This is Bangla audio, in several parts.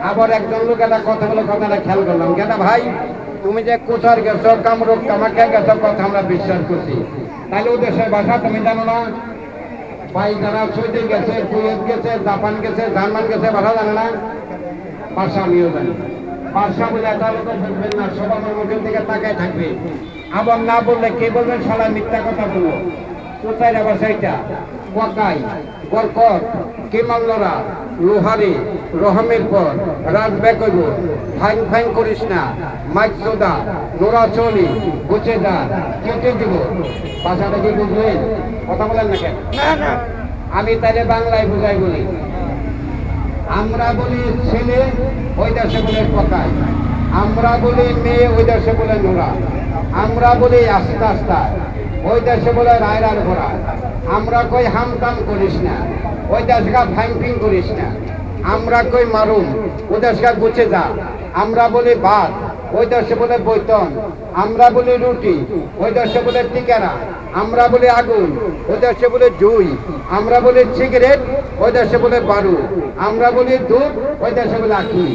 আবার একজন লোক একটা কথা বলে কথাটা খেয়াল করলাম, কেন ভাই তুমি যে কোথার গেছো কামরূপ কামাখ্যা গেছো কথা আমরা বিশ্বাস করছি, তাহলে ও দেশের ভাষা তুমি জানো না? ভাই যারা সৌদি গেছে, কুয়েত গেছে, জাপান গেছে, জার্মান গেছে, ভাষা জানে না? ভাষা আমিও জানি। ভাষা বলে এটা লোক বুঝবেন না, সবার মুখের দিকে তাকায় থাকবে। আবার না বললে কে বলবেন শালা মিথ্যা কথা বললো। কোথায় রে ভাষা এটা? ওয়াকাই, বরকত, কেমাল্লরা, লোহারি, রহমের পর রাত বেকইব, ফাইন ফাইন করিস না, মাইক সোদা, নোরা চলি, গুছে দা, কেটে দিব। ভাষাটা কি বুঝলেন? কথা বলেন না কেন? না, আমি তাহলে বাংলায় বুঝাই বলি। আমরা বলি ছেলে, ওই দেশে বলে পকাই। আমরা বলি মেয়ে, ওই দেশে বলে নোরা। আমরা বলি আস্তে আস্তে, ওই দেশে বলে রায়রার ঘোড়া। আমরা কই হামতাম করিস না, ওই দেশকা ফাইং করিস না। আমরা কই মারুম, ওই দেশকা গুছে যা। আমরা বলি ভাত, ওই দেশে বলে বৈতন। আমরা বলি রুটি, ওই দেশে বলে টিকেরা। আমরা বলি আগুন, ওই দেশে বলে জুই। আমরা বলি সিগারেট, ওই দেশে বলে বারু। আমরা বলি দুধ, ওই দেশে বলে আখি।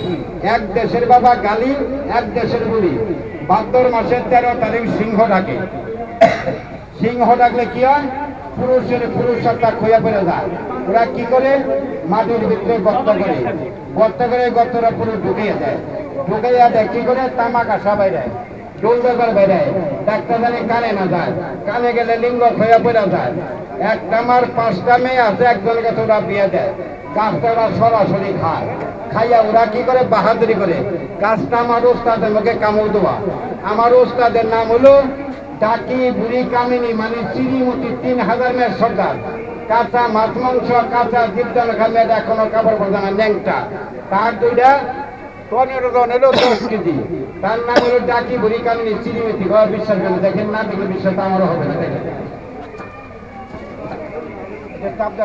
এক দেশের বাবা গালি, এক দেশের বলি। ভাদ্র মাসের 13 তারিখ সিংহ ডাকে। সিংহ ডাকলে কি হয়? পুরুষটা খোয়া পড়ে যায়। ওরা কি করে? মাটির ভিতরে গর্ত করে, গর্তটা পুরো ঢুকিয়ে দেয়। ঢুকাইয়া দেয় কি করে? তামাক আসা বাইরে, ডোল বেবার বাইরে, ডাক্তার জানি কানে না যায়। কানে গেলে লিঙ্গ খোয়া পড়ে যায়। একটা আমার 5টা মেয়ে আছে, একজনের কাছে ওরা বিয়ে দেয়। গাছটা ওরা সরাসরি খায়। খাইয়া ওরা কি করে? বাহাদুরি করে। গাছটা আমার ওস্তাদের মুখে কামড় দেওয়া। আমার ওস্তাদের নাম হলো ডাকি বুড়ি কামিনী, মানে শ্রীমতী 3000 মেয়ের সর্দার। কাঁচা মাছ মাংস, কাঁচা জীবজন খাবে, এখনো কাপড় পর্যন্ত ন্যাংটা। তার দুইটা 15 জন এলো 10 কেজি। তার নাম হলো ডাকি বুড়ি কামিনী শ্রীমতী। বিশ্বাস করে দেখেন, না দেখলে বিশ্বাস আমারও হবে না। দেখেন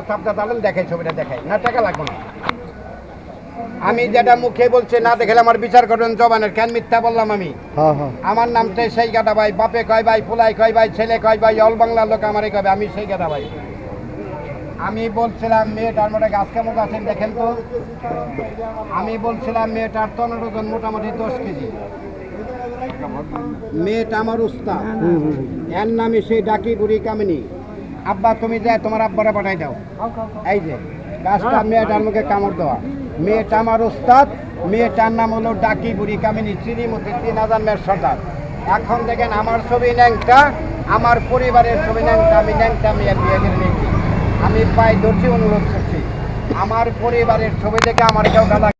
চাপটা দাঁড়ান, দেখাই ছবিটা, দেখাই না, টাকা লাগবে না। আমি যেটা মুখে বলছি না দেখলে আমার বিচার করবেন জবানের। কেন মিথ্যা বললাম আমি? আমার নামটা সেই গাদা ভাই। বাপে কয় ভাই, ফুলাই কয় ভাই, ছেলে কয় ভাই, অল বাংলার লোক আমারে কবে, আমি সেই গাদা ভাই। আমি বলছিলাম মেয়েটার মধ্যে গাছ কেমন আছেন দেখেন তো। আমি বলছিলাম মেয়েটার 15 জন, মোটামুটি 10 কেজি। মেয়েটা আমার উস্তাদ, এর নামে সেই ডাকি বুড়ি কামিনী। আব্বা তুমি যায় তোমার আব্বারা পাঠাই দাও। এই যে গাছটা মেয়েটার মুখে কামড় দেওয়া। মেয়েটা আমার উস্তাদ, মেয়েটার নাম হলো ডাকি বুড়ি কামিনী শ্রীমতী 3000 মেয়ের সর্দার। এখন দেখেন আমার ছবি ন্যাংটা, আমার পরিবারের ছবি ন্যাংটা। আমি ন্যাংটা মেয়ের বিয়ে করে নিয়েছি। আমি পায়ে ধরছি, অনুরোধ করছি, আমার পরিবারের ছবি দেখে আমার কেউ গালা